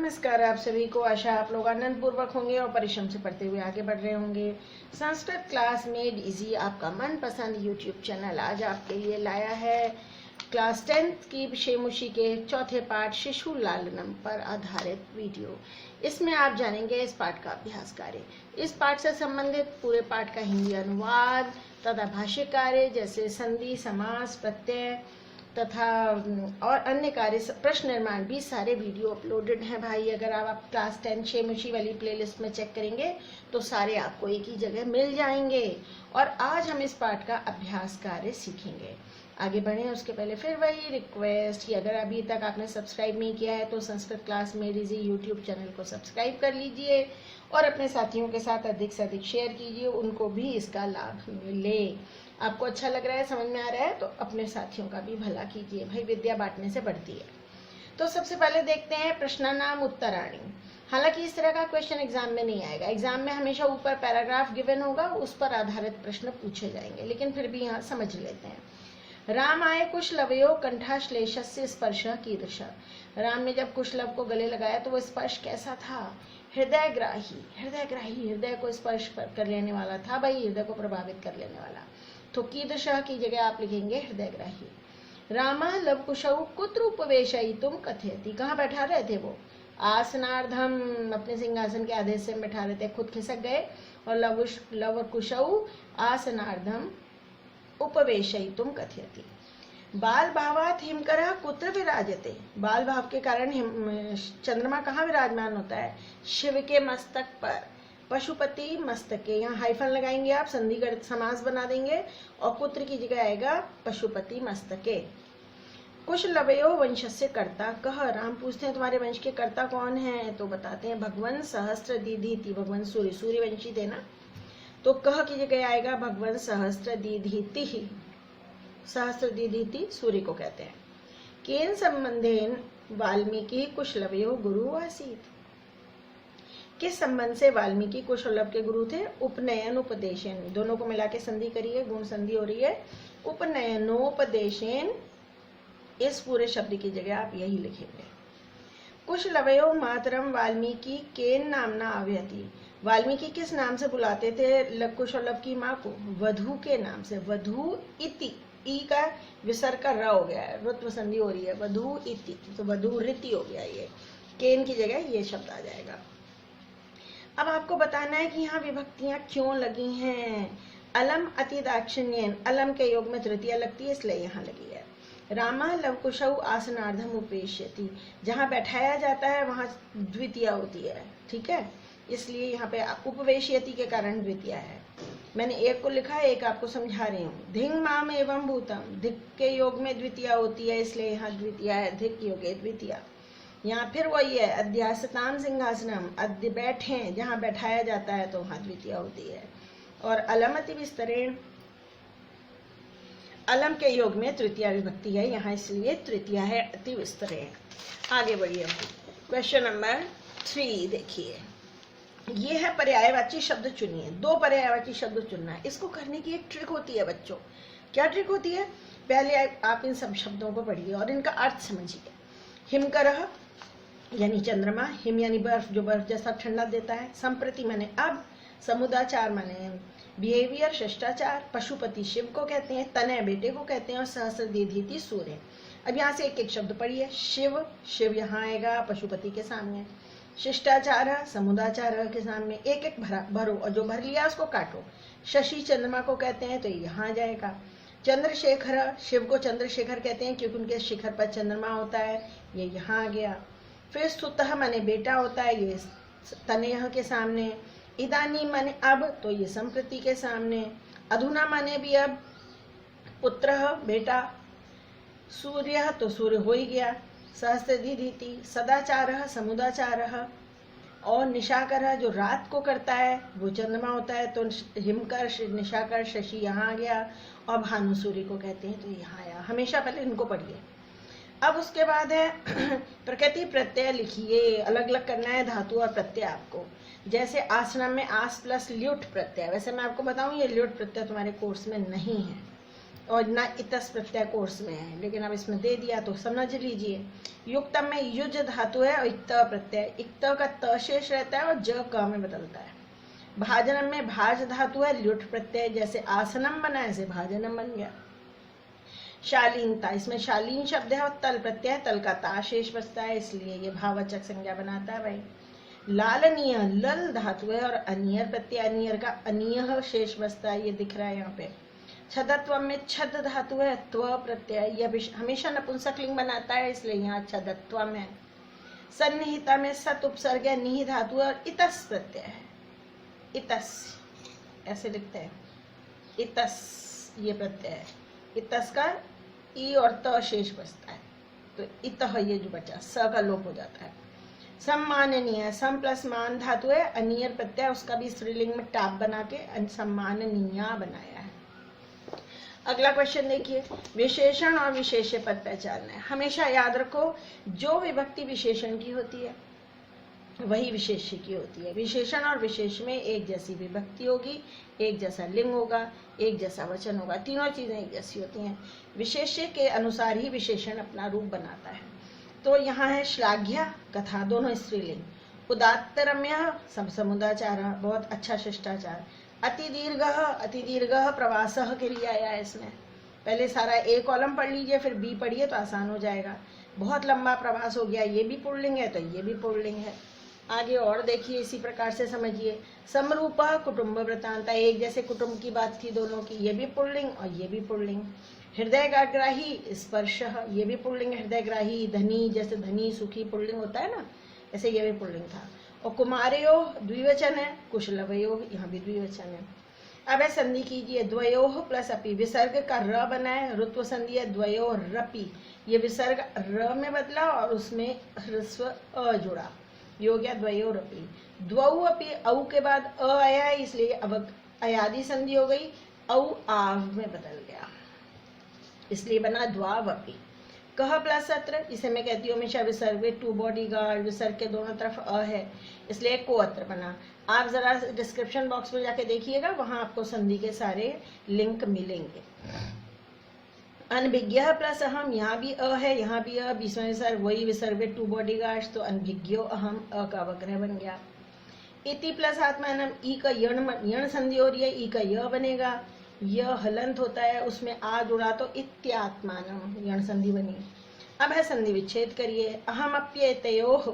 नमस्कार आप सभी को। आशा आप लोग आनंद पूर्वक होंगे और परिश्रम से पढ़ते हुए आगे बढ़ रहे होंगे। संस्कृत क्लास मेड इजी आपका मनपसंद यूट्यूब चैनल आज आपके लिए लाया है क्लास 10th की शेमुशी के चौथे पाठ शिशु लालनम पर आधारित वीडियो। इसमें आप जानेंगे इस पाठ का अभ्यास कार्य, इस पाठ से संबंधित पूरे पाठ का हिंदी अनुवाद तथा भाष्य कार्य जैसे संधि, समास, प्रत्यय तथा और अन्य कार्य, प्रश्न निर्माण भी सारे वीडियो अपलोडेड हैं भाई। अगर आप क्लास 10 शेमुशी वाली प्लेलिस्ट में चेक करेंगे तो सारे आपको एक ही जगह मिल जाएंगे। और आज हम इस पाठ का अभ्यास कार्य सीखेंगे। आगे बढ़ें उसके पहले फिर वही रिक्वेस्ट कि अगर अभी तक आपने सब्सक्राइब नहीं किया है तो Sanskrit class made easy YouTube channel को सब्सक्राइब कर लीजिए और अपने साथियों के साथ अधिक से अधिक शेयर कीजिए, उनको भी इसका लाभ मिले। आपको अच्छा लग रहा है, समझ में आ रहा है तो अपने साथियों का भी भला कीजिए भाई, विद्या बांटने से बढ़ती है। तो सबसे पहले देखते हैं प्रश्नानाम उत्तराणी। हालांकि इस तरह का क्वेश्चन एग्जाम में नहीं आएगा, एग्जाम में हमेशा ऊपर पैराग्राफ गिवन होगा, उस पर आधारित प्रश्न पूछे जाएंगे, लेकिन फिर भी यहाँ समझ लेते हैं। राम आए कुशलवयो कंठाश्लेषस्य स्पर्श कीदृश। राम ने जब कुशलव को गले लगाया तो वो स्पर्श कैसा था? हृदयग्राही, हृदयग्राही, हृदय को स्पर्श कर लेने वाला था भाई, हृदय को प्रभावित कर लेने वाला। तो कीदृश की जगह आप लिखेंगे हृदयग्राही। रामा लवकुशौ कुत्र उपवेशयितुम कथयति। कहाँ बैठा रहे थे वो? आसनार्धम, अपने सिंहासन के आधे से बैठा रहे थे, खुद खिसक गए। और लवकुशौ आसनार्धम उपवेशयितुम कथयति। बाल भावात हिमकरः कुत्र विराजते। बाल भाव के कारण चंद्रमा कहाँ विराजमान होता है? शिव के मस्तक पर। पशुपति मस्तके, यहाँ हाइफन लगाएंगे आप, संधिगत समास बना देंगे और पुत्र की जगह आएगा पशुपति मस्तके। कुशलवयो वंशस्य कर्ता कह। राम पूछते हैं तुम्हारे वंश के कर्ता कौन है? तो बताते हैं भगवान सहस्त्र दीधीति, भगवान सूर्य, सूर्यवंशी थे ना। तो कह की जगह आएगा भगवान सहस्त्र दीधीति, सहस्त्र दीधीति सूर्य को कहते हैं। केन संबंधेन वाल्मीकि कुशलवयो गुरु आसीत। किस संबंध से वाल्मीकि कुशलव के गुरु थे? उपनयन उपदेशन, दोनों को मिला के संधि करिए, गुण संधि हो रही है। उपनयनोपदेशन, इस पूरे शब्द की जगह आप यही लिखेंगे। कुशलवयो मातरम वाल्मीकि केन नामना आव्यति। वाल्मीकि किस नाम से बुलाते थे कुशलव की माँ को? वधु के नाम से। वधु इति, ई का विसर्ग का र हो गया है, रुत्व संधि हो रही है, वधु इति, तो वधु रीति हो गया। ये केन की जगह ये शब्द आ जाएगा। अब आपको बताना है कि यहाँ विभक्तियां क्यों लगी हैं। अलम अति दाक्षिण्यन, अलम के योग में तृतीया लगती है इसलिए यहाँ लगी है। रामा लवकुशौ आसनार्धम उपेष्यति, जहाँ बैठाया जाता है वहाँ द्वितीया होती है, ठीक है, इसलिए यहाँ पे उपवेश्यति के कारण द्वितीया है। मैंने एक को लिखा है, एक आपको समझा रही हूँ। धिंग माम एवं भूतम, धिक के योग में द्वितीया होती है इसलिए यहाँ द्वितीया है, धिक योगे द्वितीया। यहाँ फिर वही है, अध्यासताम सिंहासनम, अद्य बैठे, जहाँ बैठाया जाता है तो वहाँ द्वितीया होती है। और अलम अति विस्तरेण, अलम के योग में तृतीया विभक्ति है यहाँ, इसलिए तृतीया है अति विस्तरेण। आगे बढ़िए, क्वेश्चन नंबर 3 देखिए। ये है पर्यायवाची शब्द चुनिए। 2 पर्यायवाची शब्द चुनना है। इसको करने की एक ट्रिक होती है बच्चों। क्या ट्रिक होती है? पहले आप इन सब शब्दों को पढ़िए और इनका अर्थ समझिए। हिमकरः यानी चंद्रमा, हिम यानी बर्फ, जो बर्फ जैसा ठंडा देता है। संप्रति माने अब, समुदाचार माने बिहेवियर, शिष्टाचार। पशुपति शिव को कहते हैं, तनय बेटे को कहते हैं और सहस्र दीधीति सूर्य। अब यहाँ से एक एक शब्द पढ़िए। शिव, शिव यहाँ आएगा पशुपति के सामने। शिष्टाचार, समुदाचार के सामने एक एक भरो और जो भर लिया उसको काटो। शशि चंद्रमा को कहते हैं तो यहाँ जाएगा। चंद्रशेखर, शिव को चंद्रशेखर कहते हैं क्योंकि उनके शिखर पर चंद्रमा होता है, ये यहाँ आ गया। फिर स्तुतः माने बेटा होता है, ये तनयः के सामने। इदानीं माने अब, तो ये संप्रति के सामने। अधुना माने भी अब। पुत्रः बेटा। सूर्यः तो सूर्य हो ही गया, सहस्त्र दीधीति। सदाचारः समुदाचारः। और निशाकरः जो रात को करता है वो चंद्रमा होता है, तो हिमकर, निशाकर, शशि यहाँ आ गया। और भानु सूर्य को कहते हैं तो यहाँ आया। हमेशा पहले इनको पढ़िए। अब उसके बाद है प्रकृति प्रत्यय लिखिए, अलग अलग करना है धातु और प्रत्यय आपको। जैसे आसनम में आस प्लस ल्युट प्रत्यय, वैसे मैं आपको बताऊं ये ल्युट प्रत्यय तुम्हारे कोर्स में नहीं है, और ना इतस प्रत्यय कोर्स में है, लेकिन अब इसमें दे दिया तो समझ लीजिए। युक्तम में युज धातु है और इत प्रत्यय, इत का त शेष रहता है और ज क में बदलता है। भाजनम में भाज धातु है, ल्युट प्रत्यय, जैसे आसनम बना ऐसे भाजनम बन गया। शालीनता, इसमें शालीन शब्द है और तल प्रत्यय, तल का ता शेष बचता है, इसलिए ये भाववाचक संज्ञा बनाता है भाई। लालनीय, लल धातु है और अनियर प्रत्यय, अनियर का अनियह शेष बचता है, ये दिख रहा है यहाँ पे। छदत्व में छद धातु है, त्व प्रत्यय, यह हमेशा नपुंसक लिंग बनाता है, इसलिए यहाँ छदत्व में। सन्निहिता में सत उपसर्ग है, निहि धातु है और इतस प्रत्यय है, इतस ऐसे लिखते हैं, इतस ये प्रत्यय है, इतस का ई और त शेष बचता है, तो इतः ये जो बचा स का लोप हो जाता है। सम्माननीय, सम प्लस मान धातु है, अनियर प्रत्यय, उसका भी स्त्रीलिंग में टाप बना के सम्माननीय बनाया है। अगला क्वेश्चन देखिए, विशेषण और विशेष्य पद पहचानना है। हमेशा याद रखो जो विभक्ति विशेषण की होती है वही विशेष्य की होती है। विशेषण और विशेष में एक जैसी विभक्ति होगी, एक जैसा लिंग होगा, एक जैसा वचन होगा, तीनों चीजें एक जैसी होती हैं। विशेष्य के अनुसार ही विशेषण अपना रूप बनाता है। तो यहाँ है श्लाघ्य कथा, दोनों स्त्रीलिंग। उदात्त रम्य, सब समुदाचार, बहुत अच्छा शिष्टाचार। अति दीर्घ प्रवासः के लिए आया है इसमें। पहले सारा ए कॉलम पढ़ लीजिए, फिर बी पढ़िए तो आसान हो जाएगा। बहुत लंबा प्रवास हो गया, ये भी पुल्लिंग है तो ये भी पुल्लिंग है। आगे और देखिए, इसी प्रकार से समझिए। समरूप कुटुंब वृतांत, एक जैसे कुटुंब की बात थी दोनों की, ये भी पुल्लिंग और ये भी पुल्लिंग। हृदयग्राही स्पर्श, ये भी पुल्लिंग, हृदयग्राही। धनी, जैसे धनी सुखी पुल्लिंग होता है ना, ऐसे ये भी पुल्लिंग था। और कुमारयो द्विवचन है, कुशलवयो यहाँ भी द्विवचन है। अब है संधि कीजिए, द्वयोः प्लस अपि, विसर्ग का र बना है, ऋत्व संधि है द्वयो रपि, ये विसर्ग र में बदला और उसमें ह्रस्व अ जुड़ा, ये हो गया द्वयो रपि। द्वौ अपि, औ के बाद अ आया है, इसलिए अब अयादि संधि हो गई, औ आव में बदल गया, इसलिए बना द्वावपि। कह प्लस अत्र, इसे मैं कहती हूँ हमेशा विसर्ग में टू बॉडी गार्ड, विसर्ग के दोनों तरफ अ है, इसलिए को अत्र बना। आप जरा डिस्क्रिप्शन बॉक्स में जाके देखिएगा, वहां आपको संधि के सारे लिंक मिलेंगे। अनभिज्ञ प्लस अहम, यहाँ भी अ है, यहाँ भी अ, बीच में विसर्ग, वही विसर्ग में टू बॉडी गार्ड, तो अनभिज्ञो अहम, अ का वग्रह बन गया। इति प्लस आत्मानम, ई का यण संधि हो रही है, ई का य बनेगा, यह हलंत होता है, उसमें आ जुड़ा तो इत्यात्मानम, यण संधि बनी। अब है संधि विच्छेद करिए। अहम अप्येतयोः,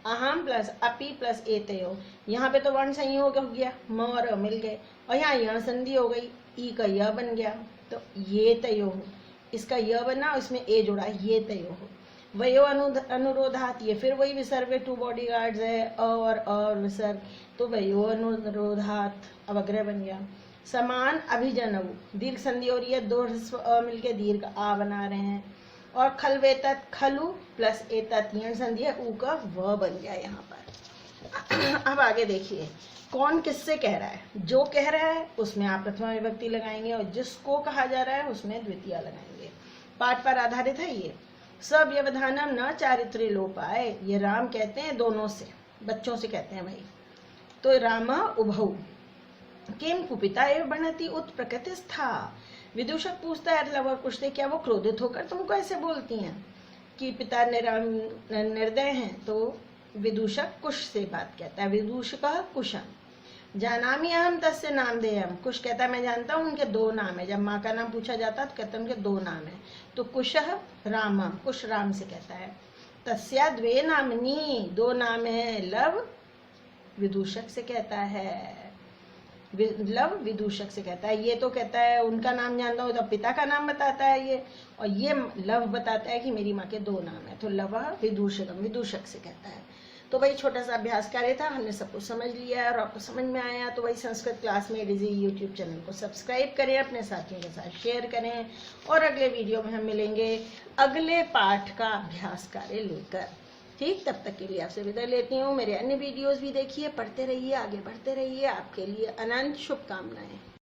अहम प्लस अपि प्लस एतयोः, यहाँ पे तो वर्ण संयोग हो गया, म और अ मिल गए, और यहाँ यण संधि हो गई, ई का य बन गया, तो ये तयोः, इसका य बना, उसमें ए जुड़ा, ये तयोः। वयो अनुरोधात, ये फिर वही विसर्ग, टू बॉडी गार्ड्स है, अ और विसर्ग, तो वयो अनुरोधात अवग्रह बन गया। समान अभिजनव, दीर्घ संधि हो रही है, दो ह्रस्व अ मिलके दीर्घ आ बना रहे हैं। और खलवेतत, खलु प्लस एतत, यण संधि है, ऊ का व बन गया यहाँ पर। अब आगे देखिए कौन किससे कह रहा है। जो कह रहा है उसमें आप प्रथमा विभक्ति लगाएंगे और जिसको कहा जा रहा है उसमें द्वितीय लगाएंगे। पाठ पर आधारित है ये। सव्यवधानम न चारित्र्य लोपाय, ये राम कहते हैं दोनों से, बच्चों से कहते हैं भाई। तो राम उभौ किम कुपिता एवं बनति उत प्रकृतिस्था, विदूषक पूछता है लव और कुश से, क्या वो क्रोधित होकर तुमको ऐसे बोलती हैं कि पिता निर्दय हैं? तो विदूषक कुश से बात कहता है, विदूषक कुशम। जानामि अहम तस्य नामधेयम, कुश कहता है मैं जानता हूँ उनके दो नाम है। जब माँ का नाम पूछा जाता है तो कहता है उनके दो नाम है। तो कुशः रामम, कुश राम से कहता है। तस्या द्वे नामनी, दो नाम है। लव विदूषक से कहता है, लव विदूषक से कहता है। ये तो कहता है उनका नाम जानता हूँ, तो पिता का नाम बताता है ये, और ये लव बताता है कि मेरी माँ के दो नाम है। तो लव विदूषकम, विदूषक से कहता है। तो वही छोटा सा अभ्यास कार्य था, हमने सब कुछ समझ लिया और आपको समझ में आया। तो वही संस्कृत क्लास में इजी यूट्यूब चैनल को सब्सक्राइब करें, अपने साथियों के साथ शेयर करें, और अगले वीडियो में हम मिलेंगे अगले पाठ का अभ्यास कार्य लेकर। ठीक, तब तक के लिए आपसे विदा लेती हूँ। मेरे अन्य वीडियोस भी देखिए, पढ़ते रहिए, आगे बढ़ते रहिए। आपके लिए अनंत शुभकामनाएं।